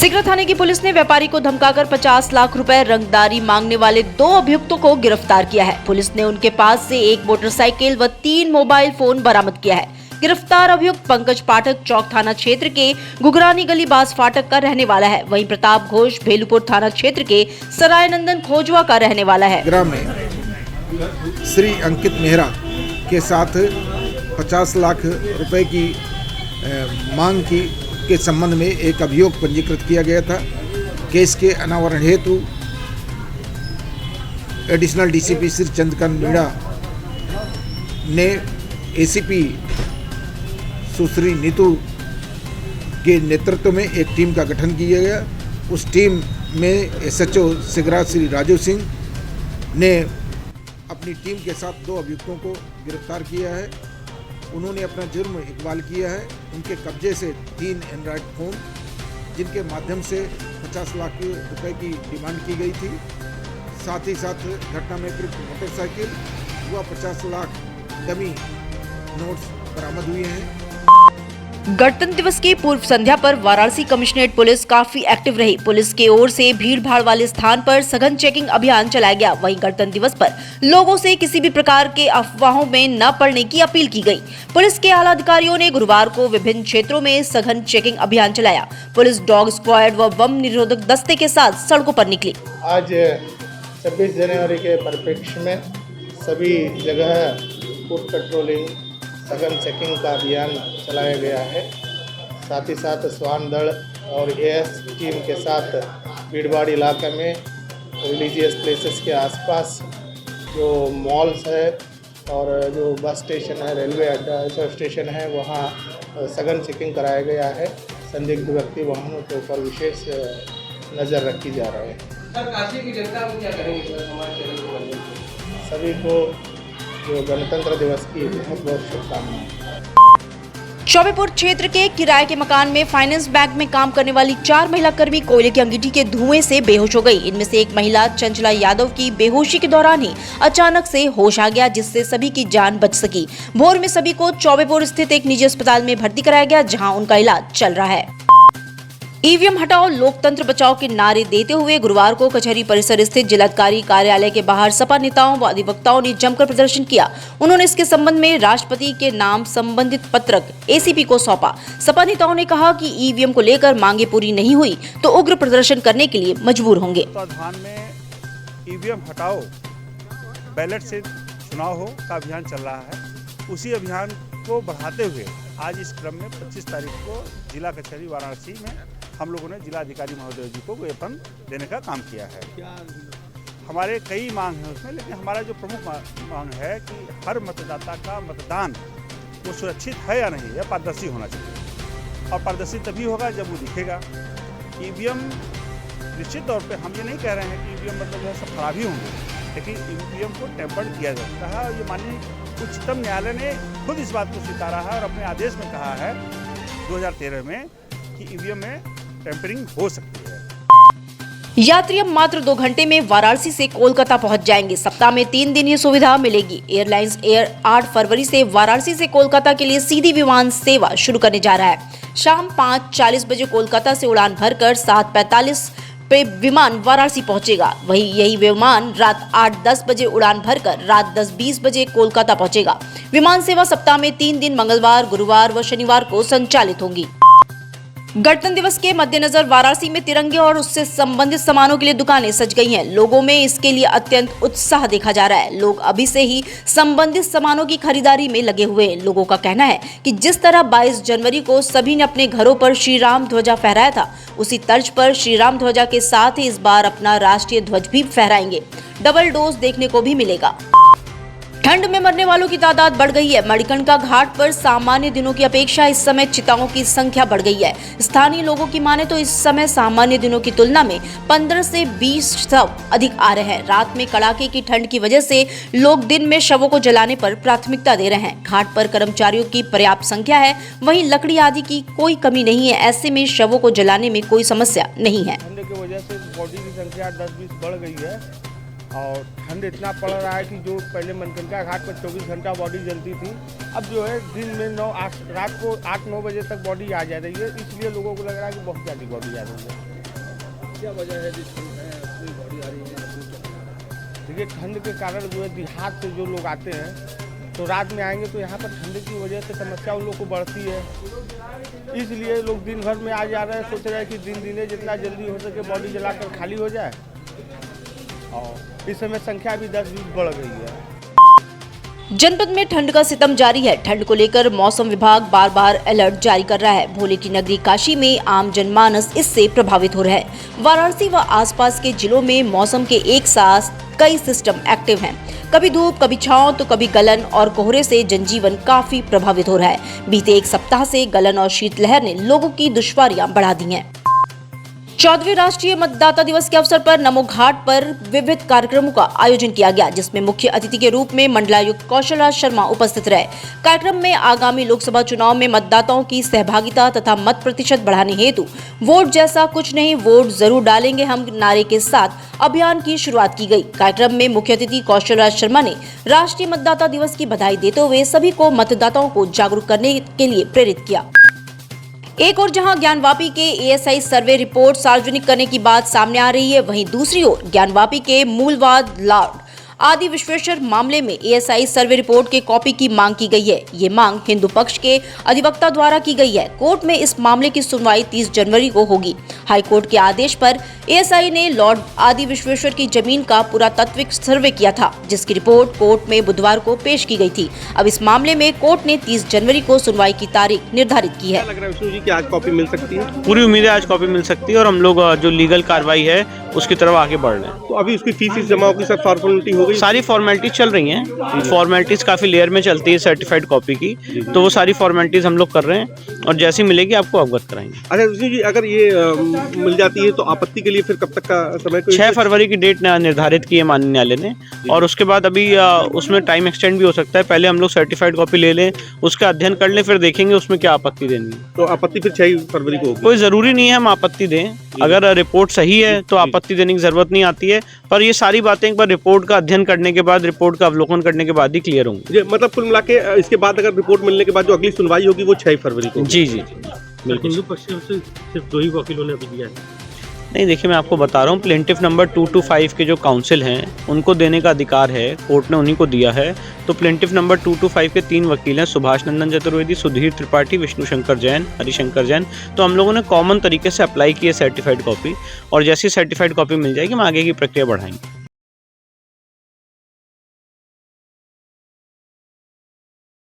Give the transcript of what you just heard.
सिगरा थाने की पुलिस ने व्यापारी को धमकाकर 50 लाख रुपए रंगदारी मांगने वाले 2 अभियुक्तों को गिरफ्तार किया है। पुलिस ने उनके पास से 1 मोटरसाइकिल व 3 मोबाइल फोन बरामद किया है। गिरफ्तार अभियुक्त पंकज पाठक चौक थाना क्षेत्र के गुगरानी गली बास फाटक का रहने वाला है। वहीं प्रताप घोष भेलूपुर थाना क्षेत्र के सराय नंदन खोजवा का रहने वाला है। सिगरा में श्री अंकित मेहरा के साथ 50 लाख रुपए की मांग के संबंध में एक अभियोग पंजीकृत किया गया था। केस के अनावरण हेतु एडिशनल डीसीपी श्री चंद्रकांत मीणा ने एसीपी सुश्री नीतू के नेतृत्व में एक टीम का गठन किया गया। उस टीम में एसएचओ सिगरा श्री राजू सिंह ने अपनी टीम के साथ 2 अभियुक्तों को गिरफ्तार किया है। उन्होंने अपना जुर्म इकबाल किया है। उनके कब्जे से 3 एंड्रॉयड फोन, जिनके माध्यम से 50 लाख रुपए की डिमांड की गई थी। साथ ही साथ घटना में प्रयुक्त मोटरसाइकिल व 50 लाख डमी नोट्स बरामद हुए हैं। गणतंत्र दिवस की पूर्व संध्या पर वाराणसी कमिश्नरेट पुलिस काफी एक्टिव रही। पुलिस की ओर से भीड़ भाड़ वाले स्थान पर सघन चेकिंग अभियान चलाया गया। वहीं गणतंत्र दिवस पर लोगों से किसी भी प्रकार के अफवाहों में न पड़ने की अपील की गई। पुलिस के आला अधिकारियों ने गुरुवार को विभिन्न क्षेत्रों में सघन चेकिंग अभियान चलाया। पुलिस डॉग स्क्वाड व बम निरोधक दस्ते के साथ सड़कों पर निकली। आज 26 जनवरी के परिप्रेक्ष्य में सभी जगह फुट पेट्रोलिंग सघन चेकिंग का अभियान चलाया गया है। साथ ही साथ स्वान दल और एएस टीम के साथ भीड़भाड़ इलाके में रिलीजियस प्लेसेस के आसपास जो मॉल्स है और जो बस स्टेशन है, रेलवे अड्डा स्टेशन है, वहाँ सघन चेकिंग कराया गया है। संदिग्ध व्यक्ति वाहनों के ऊपर विशेष नज़र रखी जा रही है। सर, काशी की जनता को क्या करेंगे हमारे चैनल को बनने के लिए? सभी को जो गणतंत्र दिवस की बहुत बहुत शुभकामनाएं। चौबेपुर क्षेत्र के किराए के मकान में फाइनेंस बैंक में काम करने वाली 4 महिला कर्मी कोयले की अंगीठी के धुएं से बेहोश हो गई। इनमें से एक महिला चंचला यादव की बेहोशी के दौरान ही अचानक से होश आ गया, जिससे सभी की जान बच सकी। भोर में सभी को चौबेपुर स्थित एक निजी अस्पताल में भर्ती कराया गया, जहां उनका इलाज चल रहा है। ईवीएम हटाओ, लोकतंत्र बचाओ के नारे देते हुए गुरुवार को कचहरी परिसर स्थित जिलाधिकारी कार्यालय के बाहर सपा नेताओं व अधिवक्ताओं ने जमकर प्रदर्शन किया। उन्होंने इसके संबंध में राष्ट्रपति के नाम संबंधित पत्रक एसीपी को सौंपा। सपा नेताओं ने कहा कि ईवीएम को लेकर मांगे पूरी नहीं हुई तो उग्र प्रदर्शन करने के लिए मजबूर होंगे। धान में ईवीएम हटाओ, बैलेट से चुनाव हो का अभियान चल रहा है। उसी अभियान को बढ़ाते हुए आज इस क्रम में 25 तारीख को जिला कचहरी वाराणसी में हम लोगों ने जिला अधिकारी महोदय जी को वेतन देने का काम किया है। हमारे कई मांग हैं उसमें, लेकिन हमारा जो प्रमुख मांग है कि हर मतदाता का मतदान वो सुरक्षित है या नहीं, यह पारदर्शी होना चाहिए। और पारदर्शी तभी होगा जब वो दिखेगा। ईवीएम निश्चित तौर पे हम ये नहीं कह रहे हैं कि ईवीएम मतलब जो है सब खराब ही होंगे, लेकिन ईवीएम को टेम्पर्ड किया जा सकता है। और ये माननीय उच्चतम न्यायालय ने खुद इस बात को स्वीकारा है और अपने आदेश में कहा है 2013 में कि ईवीएम में टेम्परिंग हो सकती है। यात्री अब मात्र 2 घंटे में वाराणसी से कोलकाता पहुंच जाएंगे। सप्ताह में 3 दिन ये सुविधा मिलेगी। एयरलाइंस एयर 8 फरवरी से वाराणसी से कोलकाता के लिए सीधी विमान सेवा शुरू करने जा रहा है। शाम 5:40 बजे कोलकाता से उड़ान भरकर 7:45 पे विमान वाराणसी पहुंचेगा। वहीं यही विमान रात 8:10 बजे उड़ान भरकर रात 10:20 बजे कोलकाता पहुंचेगा। विमान सेवा सप्ताह में 3 दिन मंगलवार, गुरुवार व शनिवार को संचालित होंगी। गणतंत्र दिवस के मद्देनजर वाराणसी में तिरंगे और उससे संबंधित सामानों के लिए दुकानें सज गई हैं। लोगों में इसके लिए अत्यंत उत्साह देखा जा रहा है। लोग अभी से ही संबंधित सामानों की खरीदारी में लगे हुए हैं। लोगों का कहना है कि जिस तरह 22 जनवरी को सभी ने अपने घरों पर श्री राम ध्वजा फहराया था, उसी तर्ज पर श्री राम ध्वजा के साथ ही इस बार अपना राष्ट्रीय ध्वज भी फहराएंगे। डबल डोज देखने को भी मिलेगा। ठंड में मरने वालों की तादाद बढ़ गई है। मणिकर्णिका घाट पर सामान्य दिनों की अपेक्षा इस समय चिताओं की संख्या बढ़ गई है। स्थानीय लोगों की माने तो इस समय सामान्य दिनों की तुलना में 15 से 20 शव अधिक आ रहे हैं। रात में कड़ाके की ठंड की वजह से लोग दिन में शवों को जलाने पर प्राथमिकता दे रहे हैं। घाट पर कर्मचारियों की पर्याप्त संख्या है, वहीं लकड़ी आदि की कोई कमी नहीं है। ऐसे में शवों को जलाने में कोई समस्या नहीं है। ठंड की वजह से बॉडी की संख्या 10-20 बढ़ गई है और ठंड इतना पड़ रहा है कि जो पहले मणिकर्णिका घाट पर 24 घंटा बॉडी जलती थी, अब जो है दिन में रात को 8-9 बजे तक बॉडी आ जा रही है। इसलिए लोगों को लग रहा है कि बहुत ज़्यादा बॉडी आ रही है। क्या वजह है जिस ठंड है अपनी बॉडी आ रही है? देखिए ठंड के कारण जो है देहात से जो लोग आते हैं तो रात में आएंगे तो यहाँ पर ठंड की वजह से समस्या उन लोग को बढ़ती है, इसलिए लोग दिन भर में आ जा रहे हैं। सोच रहे हैं कि दिन दिने जितना जल्दी हो सके बॉडी जलाकर खाली हो जाए, और इस समय संख्या भी 10-20 बढ़ गई है। जनपद में ठंड का सितम जारी है। ठंड को लेकर मौसम विभाग बार बार अलर्ट जारी कर रहा है। भोले की नगरी काशी में आम जनमानस इससे प्रभावित हो रहा है। वाराणसी व आसपास के जिलों में मौसम के एक साथ कई सिस्टम एक्टिव हैं। कभी धूप, कभी छांव तो कभी गलन और कोहरे से जनजीवन काफी प्रभावित हो रहा है। बीते एक सप्ताह से गलन और शीतलहर ने लोगों की दुश्वारियां बढ़ा दी हैं। 14वें राष्ट्रीय मतदाता दिवस के अवसर पर नमो घाट पर विविध कार्यक्रमों का आयोजन किया गया, जिसमें मुख्य अतिथि के रूप में मंडलायुक्त कौशल राज शर्मा उपस्थित रहे। कार्यक्रम में आगामी लोकसभा चुनाव में मतदाताओं की सहभागिता तथा मत प्रतिशत बढ़ाने हेतु वोट जैसा कुछ नहीं, वोट जरूर डालेंगे हम नारे के साथ अभियान की शुरुआत की गई। कार्यक्रम में मुख्य अतिथि कौशल राज शर्मा ने राष्ट्रीय मतदाता दिवस की बधाई देते हुए सभी को मतदाताओं को जागरूक करने के लिए प्रेरित किया। एक ओर जहां ज्ञानवापी के एएसआई सर्वे रिपोर्ट सार्वजनिक करने की बात सामने आ रही है, वहीं दूसरी ओर ज्ञानवापी के मूलवाद लॉर्ड आदि विश्वेश्वर मामले में एएसआई सर्वे रिपोर्ट के कॉपी की मांग की गई है। ये मांग हिंदू पक्ष के अधिवक्ता द्वारा की गई है। कोर्ट में इस मामले की सुनवाई 30 जनवरी को होगी। हाईकोर्ट के आदेश पर एएसआई ने लॉर्ड आदि विश्वेश्वर की जमीन का पुरातात्विक सर्वे किया था, जिसकी रिपोर्ट कोर्ट में बुधवार को पेश की गई थी। अब इस मामले में कोर्ट ने 30 जनवरी को सुनवाई की तारीख निर्धारित की है। लग रहा है विष्णु जी कि आज कॉपी मिल सकती है? पूरी उम्मीद है आज कॉपी मिल सकती है और हम लोग जो लीगल कार्रवाई है उसकी तरफ आगे बढ़ रहे हैं। तो अभी उसकी फीस जमा होगी, सब फॉर्मेलिटी हो गई? सारी फॉर्मेलिटीज चल रही हैं। फॉर्मेलिटीज काफी लेयर में चलती है सर्टिफाइड कॉपी की, तो वो सारी फॉर्मेलिटीज हम लोग कर रहे हैं और जैसी मिलेगी आपको अवगत कराएंगे। अच्छा विष्णु जी, अगर ये मिल जाती है तो आपत्ति के लिए फिर कब तक का समय? 6 फरवरी की डेट निर्धारित की है माननीय न्यायालय ने, और उसके बाद अभी उसमें टाइम एक्सटेंड भी हो सकता है। पहले हम लोग सर्टिफाइड कॉपी ले लें, उसका अध्ययन कर लें, फिर देखेंगे उसमें क्या आपत्ति देनी है। तो आपत्ति फिर 6 फरवरी को होगी? कोई जरूरी नहीं है हम आपत्ति दें, अगर रिपोर्ट सही है तो आपत्ति देने की जरूरत नहीं आती है, पर ये सारी बातें एक बार रिपोर्ट का अध्ययन करने के बाद, रिपोर्ट का अवलोकन करने के बाद ही क्लियर होंगी। मतलब कुल मिला के इसके बाद अगर रिपोर्ट मिलने के बाद जो अगली सुनवाई होगी वो 6 फरवरी को? जी जी बिल्कुल। हिंदू पक्ष से सिर्फ 2 ही वकीलों ने अभी दिया है? नहीं, देखिए मैं आपको बता रहा हूँ, प्लेंटिफ नंबर 225 के जो काउंसिल हैं उनको देने का अधिकार है, कोर्ट ने उन्हीं को दिया है। तो प्लेंटिफ नंबर 225 के 3 वकील हैं, सुभाष नंदन चतुर्वेदी, सुधीर त्रिपाठी, विष्णु शंकर जैन, हरिशंकर जैन। तो हम लोगों ने कॉमन तरीके से अप्लाई की है सर्टिफाइड कॉपी, और जैसी सर्टिफाइड कॉपी मिल जाएगी हम आगे की प्रक्रिया बढ़ाएंगे।